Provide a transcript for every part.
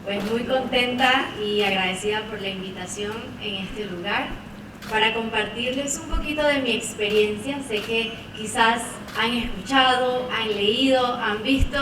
Pues muy contenta y agradecida por la invitación en este lugar para compartirles un poquito de mi experiencia. Sé que quizás han escuchado, han leído, han visto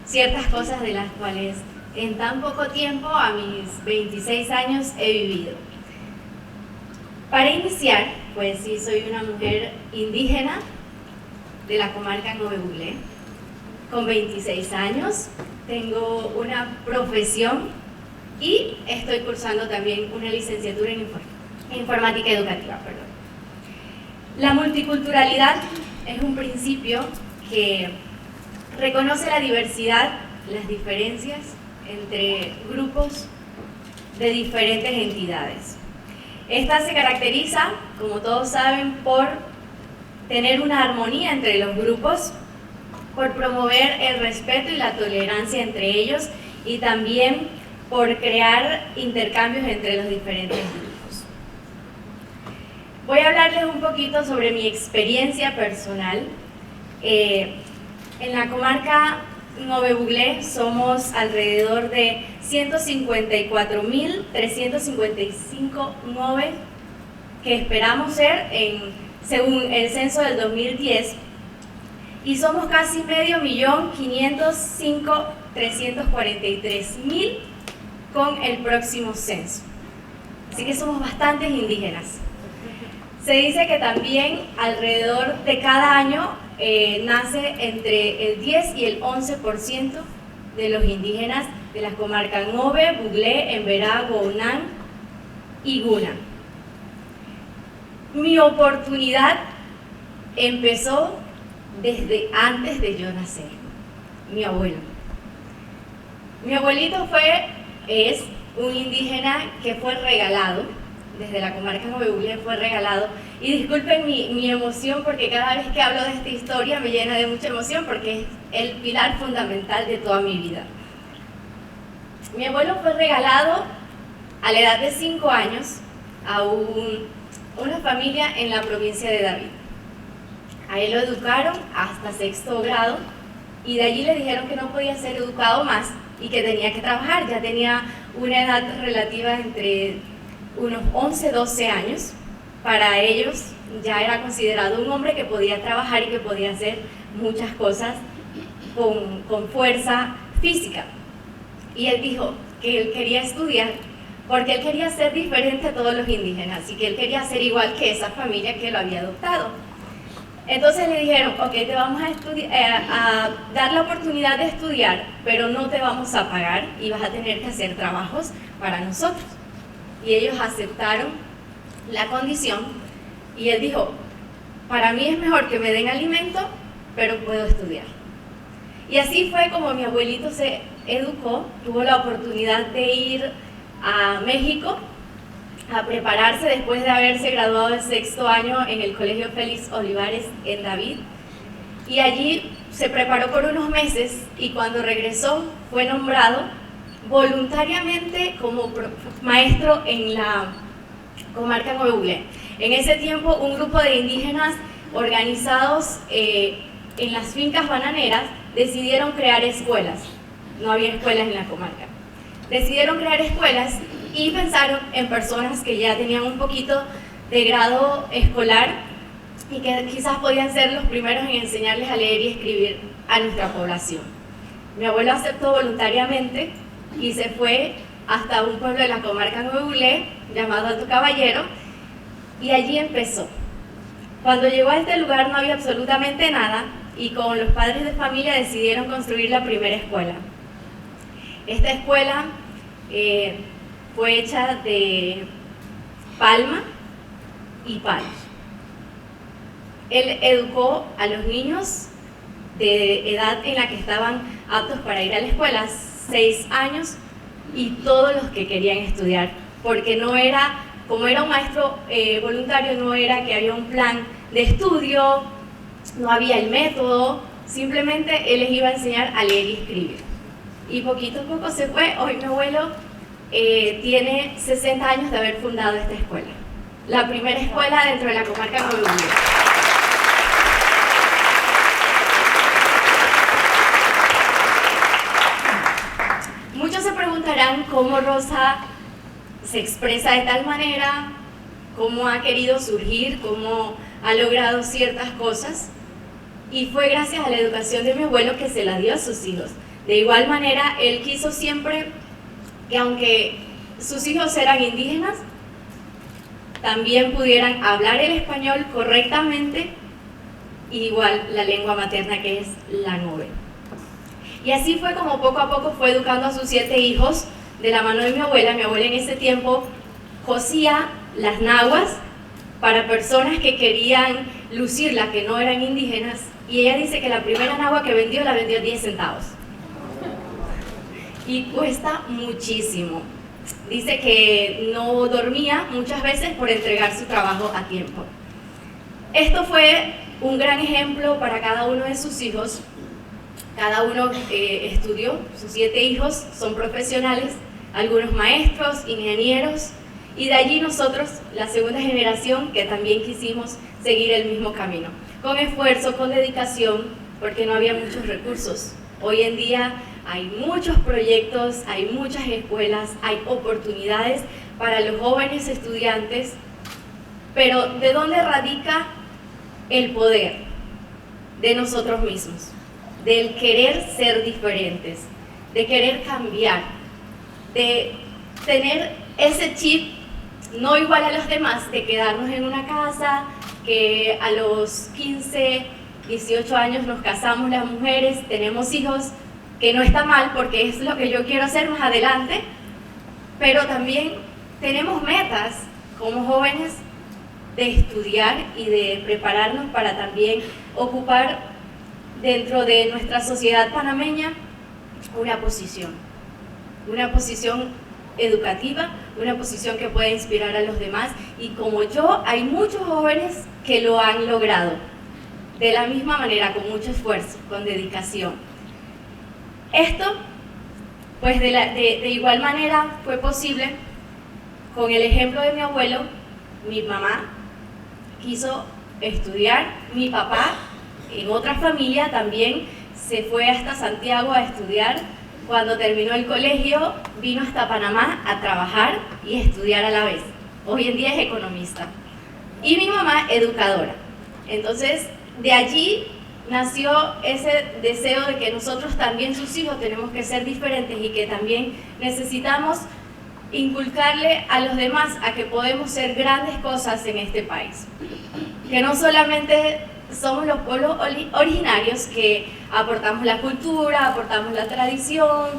ciertas cosas de las cuales en tan poco tiempo, a mis 26 años, he vivido. Para iniciar, pues sí, soy una mujer indígena de la comarca Nove Buglé, con 26 años, tengo una profesión y estoy cursando también una licenciatura en informática educativa. La multiculturalidad es un principio que reconoce la diversidad, las diferencias entre grupos de diferentes entidades. Esta se caracteriza, como todos saben, por tener una armonía entre los grupos, por promover el respeto y la tolerancia entre ellos y también por crear intercambios entre los diferentes grupos. Voy a hablarles un poquito sobre mi experiencia personal. En la comarca Nove Buglé somos alrededor de 154.355 nove que esperamos ser según el censo del 2010, y somos casi 5.505.343.000 con el próximo censo. Así que somos bastantes indígenas. Se dice que también alrededor de cada año nace entre el 10 y el 11% de los indígenas de las comarcas Nove, Buglé, Emberá, Gounán y Guna. Mi oportunidad empezó desde antes de yo nacer. Mi abuelo. Mi abuelito es un indígena que fue regalado, desde la comarca Nove Buglé fue regalado. Y disculpen mi emoción, porque cada vez que hablo de esta historia me llena de mucha emoción, porque es el pilar fundamental de toda mi vida. Mi abuelo fue regalado a la edad de 5 años a una familia en la provincia de David. A él lo educaron hasta 6º grado y de allí le dijeron que no podía ser educado más y que tenía que trabajar. Ya tenía una edad relativa entre unos 11, 12 años. Para ellos ya era considerado un hombre que podía trabajar y que podía hacer muchas cosas con fuerza física. Y él dijo que él quería estudiar porque él quería ser diferente a todos los indígenas y que él quería ser igual que esa familia que lo había adoptado. Entonces le dijeron, ok, te vamos a dar la oportunidad de estudiar, pero no te vamos a pagar y vas a tener que hacer trabajos para nosotros. Y ellos aceptaron la condición y él dijo, para mí es mejor que me den alimento, pero puedo estudiar. Y así fue como mi abuelito se educó, tuvo la oportunidad de ir a México a prepararse después de haberse graduado el 6º año en el Colegio Félix Olivares en David, y allí se preparó por unos meses y cuando regresó fue nombrado voluntariamente como maestro en la comarca Nove Buglé. En ese tiempo un grupo de indígenas organizados en las fincas bananeras decidieron crear escuelas. No había escuelas en la comarca. Decidieron crear escuelas y pensaron en personas que ya tenían un poquito de grado escolar y que quizás podían ser los primeros en enseñarles a leer y escribir a nuestra población. Mi abuelo aceptó voluntariamente y se fue hasta un pueblo de la comarca Nove Buglé llamado Alto Caballero, y allí empezó. Cuando llegó a este lugar no había absolutamente nada y con los padres de familia decidieron construir la primera escuela. Esta escuela fue hecha de palma y palos. Él educó a los niños de edad en la que estaban aptos para ir a la escuela, 6 años, y todos los que querían estudiar, porque no era, como era un maestro voluntario, no era que había un plan de estudio, no había el método, simplemente él les iba a enseñar a leer y escribir. Y poquito a poco se fue. Hoy mi abuelo tiene 60 años de haber fundado esta escuela, la primera escuela dentro de la comarca Nove Buglé. Muchos se preguntarán cómo Rosa se expresa de tal manera, cómo ha querido surgir, cómo ha logrado ciertas cosas, y fue gracias a la educación de mi abuelo que se la dio a sus hijos. De igual manera, él quiso siempre que, aunque sus hijos eran indígenas, también pudieran hablar el español correctamente, igual la lengua materna, que es la nube. Y así fue como poco a poco fue educando a sus 7 hijos de la mano de mi abuela. Mi abuela en ese tiempo cosía las naguas para personas que querían lucirla, que no eran indígenas, y ella dice que la primera nagua que vendió la vendió 10 centavos. Y cuesta muchísimo. Dice que no dormía muchas veces por entregar su trabajo a tiempo. Esto fue un gran ejemplo para cada uno de sus hijos. Cada uno estudió, sus 7 hijos son profesionales, algunos maestros, ingenieros, y de allí nosotros, la segunda generación, que también quisimos seguir el mismo camino, con esfuerzo, con dedicación, porque no había muchos recursos. Hoy en día hay muchos proyectos, hay muchas escuelas, hay oportunidades para los jóvenes estudiantes, pero ¿de dónde radica el poder? De nosotros mismos, del querer ser diferentes, de querer cambiar, de tener ese chip no igual a los demás, de quedarnos en una casa, que a los 15, 18 años nos casamos las mujeres, tenemos hijos, que no está mal porque es lo que yo quiero hacer más adelante, pero también tenemos metas como jóvenes de estudiar y de prepararnos para también ocupar dentro de nuestra sociedad panameña una posición educativa, una posición que pueda inspirar a los demás, y como yo, hay muchos jóvenes que lo han logrado de la misma manera, con mucho esfuerzo, con dedicación. Esto, pues de igual manera fue posible con el ejemplo de mi abuelo. Mi mamá quiso estudiar, mi papá en otra familia también se fue hasta Santiago a estudiar. Cuando terminó el colegio vino hasta Panamá a trabajar y estudiar a la vez. Hoy en día es economista. Y mi mamá educadora. Entonces de allí nació ese deseo de que nosotros también, sus hijos, tenemos que ser diferentes y que también necesitamos inculcarle a los demás a que podemos ser grandes cosas en este país. Que no solamente somos los pueblos originarios que aportamos la cultura, aportamos la tradición,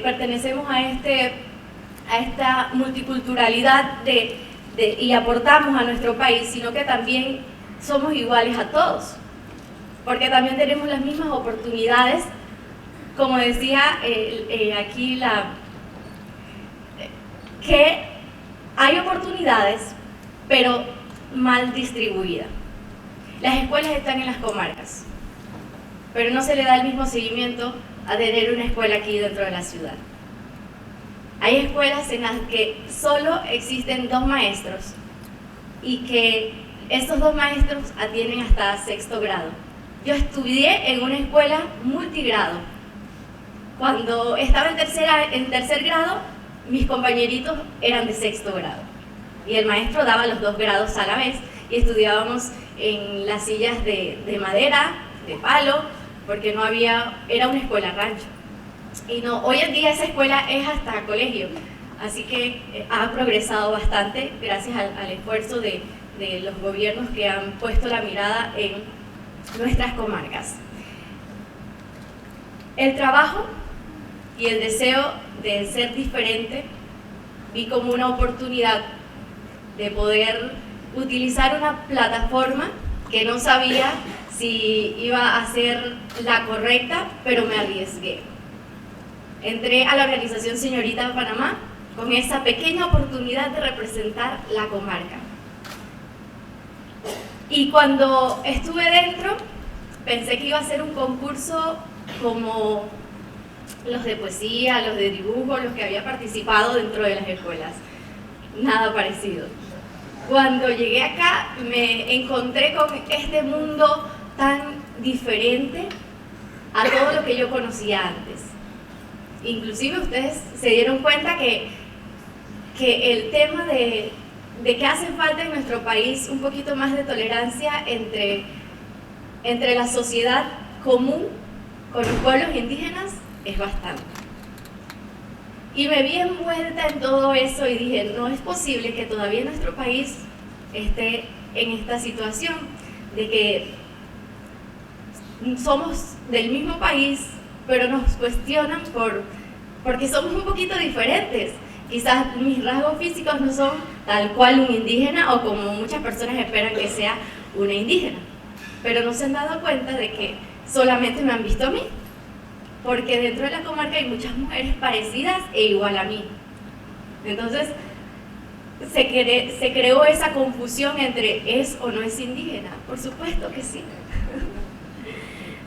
pertenecemos a esta multiculturalidad y aportamos a nuestro país, sino que también somos iguales a todos, porque también tenemos las mismas oportunidades. Como decía aquí que hay oportunidades, pero mal distribuidas. Las escuelas están en las comarcas, pero no se le da el mismo seguimiento a tener una escuela aquí dentro de la ciudad. Hay escuelas en las que solo existen 2 maestros y que estos 2 maestros atienden hasta 6º grado. Yo estudié en una escuela multigrado. Cuando estaba en tercer grado, mis compañeritos eran de 6º grado y el maestro daba los 2 grados a la vez, y estudiábamos en las sillas de madera, de palo, porque no había, era una escuela rancho. Y no, hoy en día esa escuela es hasta colegio, así que ha progresado bastante gracias al esfuerzo de los gobiernos que han puesto la mirada en nuestras comarcas. El trabajo y el deseo de ser diferente vi como una oportunidad de poder utilizar una plataforma que no sabía si iba a ser la correcta, pero me arriesgué. Entré a la organización Señorita Panamá con esa pequeña oportunidad de representar la comarca. Y cuando estuve dentro, pensé que iba a ser un concurso como los de poesía, los de dibujo, los que había participado dentro de las escuelas. Nada parecido. Cuando llegué acá me encontré con este mundo tan diferente a todo lo que yo conocía antes. inclusive ustedes se dieron cuenta que el tema de que hace falta en nuestro país un poquito más de tolerancia entre la sociedad común con los pueblos indígenas es bastante. Y me vi envuelta en todo eso y dije, no es posible que todavía nuestro país esté en esta situación de que somos del mismo país, pero nos cuestionan porque somos un poquito diferentes. Quizás mis rasgos físicos no son tal cual un indígena o como muchas personas esperan que sea una indígena, pero no se han dado cuenta de que solamente me han visto a mí, porque dentro de la comarca hay muchas mujeres parecidas e igual a mí. Entonces se creó esa confusión entre ¿es o no es indígena? Por supuesto que sí.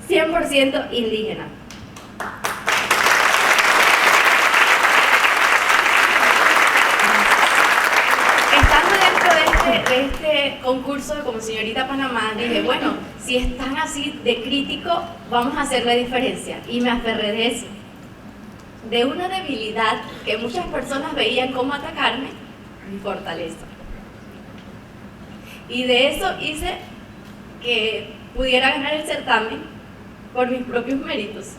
100% indígena. De este concurso de Como Señorita Panamá, dije, bueno, si están así de crítico, vamos a hacer la diferencia. Y me aferré de eso, de una debilidad que muchas personas veían como atacarme, mi fortaleza. Y de eso hice que pudiera ganar el certamen por mis propios méritos.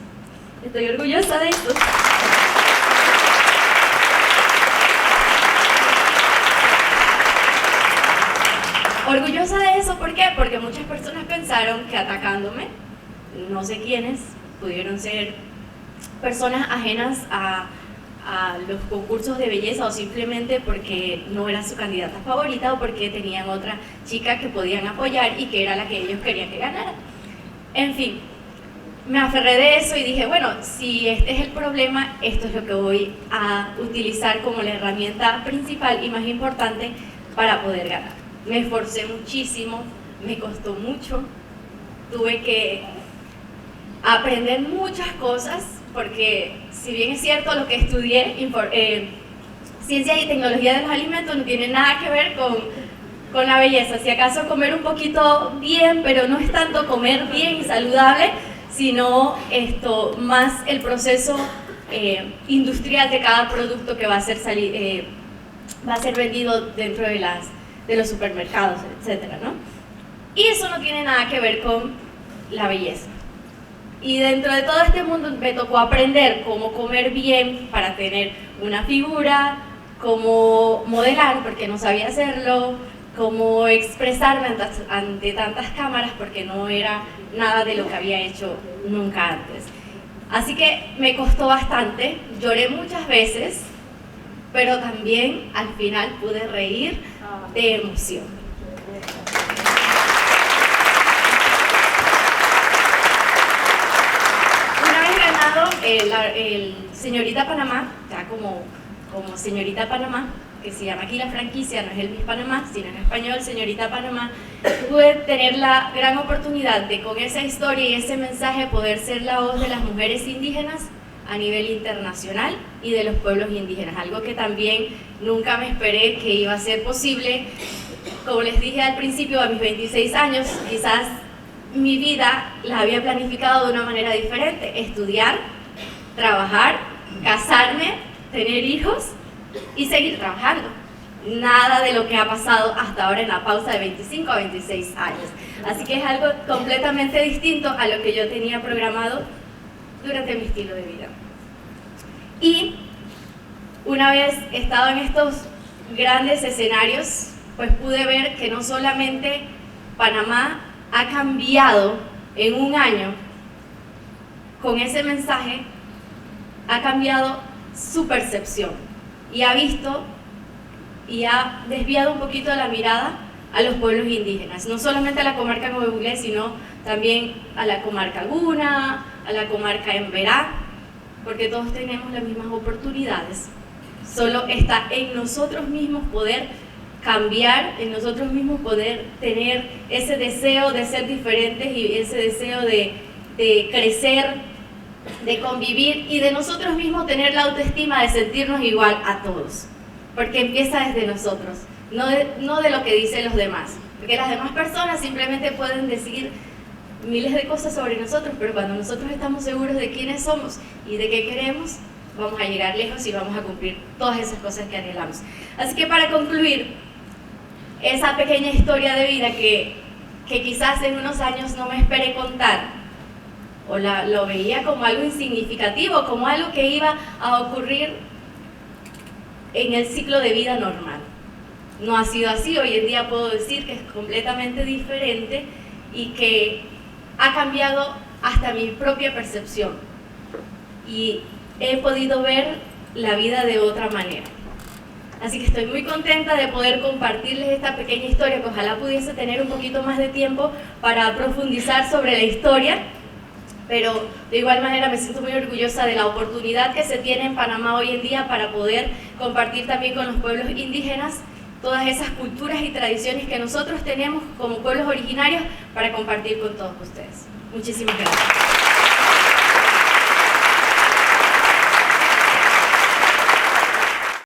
Estoy orgullosa de esto. Orgullosa de eso, ¿por qué? Porque muchas personas pensaron que atacándome, no sé quiénes, pudieron ser personas ajenas a los concursos de belleza o simplemente porque no era su candidata favorita o porque tenían otra chica que podían apoyar y que era la que ellos querían que ganara. En fin, me aferré de eso y dije, bueno, si este es el problema, esto es lo que voy a utilizar como la herramienta principal y más importante para poder ganar. Me esforcé muchísimo, me costó mucho, tuve que aprender muchas cosas, porque si bien es cierto lo que estudié, ciencia y tecnología de los alimentos, no tiene nada que ver con la belleza. Si acaso comer un poquito bien, pero no es tanto comer bien y saludable, sino más el proceso industrial de cada producto que va a ser vendido dentro de los supermercados, etcétera, ¿no? Y eso no tiene nada que ver con la belleza. Y dentro de todo este mundo me tocó aprender cómo comer bien para tener una figura, cómo modelar, porque no sabía hacerlo, cómo expresarme ante tantas cámaras, porque no era nada de lo que había hecho nunca antes. Así que me costó bastante, lloré muchas veces, pero también al final pude reír de emoción. Una vez ganado el Señorita Panamá, ya como Señorita Panamá, que se llama aquí la franquicia, no es el Miss Panamá, sino en español Señorita Panamá, pude tener la gran oportunidad de con esa historia y ese mensaje poder ser la voz de las mujeres indígenas a nivel internacional y de los pueblos indígenas, algo que también nunca me esperé que iba a ser posible. Como les dije al principio, a mis 26 años, quizás mi vida la había planificado de una manera diferente: estudiar, trabajar, casarme, tener hijos y seguir trabajando. Nada de lo que ha pasado hasta ahora en la pausa de 25 a 26 años. Así que es algo completamente distinto a lo que yo tenía programado durante mi estilo de vida. Y una vez estado en estos grandes escenarios, pues pude ver que no solamente Panamá ha cambiado en un año con ese mensaje, ha cambiado su percepción y ha visto y ha desviado un poquito la mirada a los pueblos indígenas, no solamente a la comarca Nuevo Inglés, sino también a la comarca Guna, a la comarca Emberá, porque todos tenemos las mismas oportunidades. Solo está en nosotros mismos poder cambiar, en nosotros mismos poder tener ese deseo de ser diferentes y ese deseo de crecer, de convivir y de nosotros mismos tener la autoestima de sentirnos igual a todos, porque empieza desde nosotros, no de lo que dicen los demás, porque las demás personas simplemente pueden decir miles de cosas sobre nosotros, pero cuando nosotros estamos seguros de quiénes somos y de qué queremos, vamos a llegar lejos y vamos a cumplir todas esas cosas que anhelamos. Así que para concluir, esa pequeña historia de vida que quizás en unos años no me esperé contar, o lo veía como algo insignificativo, como algo que iba a ocurrir en el ciclo de vida normal. No ha sido así. Hoy en día puedo decir que es completamente diferente y que ha cambiado hasta mi propia percepción. Y he podido ver la vida de otra manera. Así que estoy muy contenta de poder compartirles esta pequeña historia, que ojalá pudiese tener un poquito más de tiempo para profundizar sobre la historia, pero de igual manera me siento muy orgullosa de la oportunidad que se tiene en Panamá hoy en día para poder compartir también con los pueblos indígenas todas esas culturas y tradiciones que nosotros tenemos como pueblos originarios para compartir con todos ustedes. Muchísimas gracias.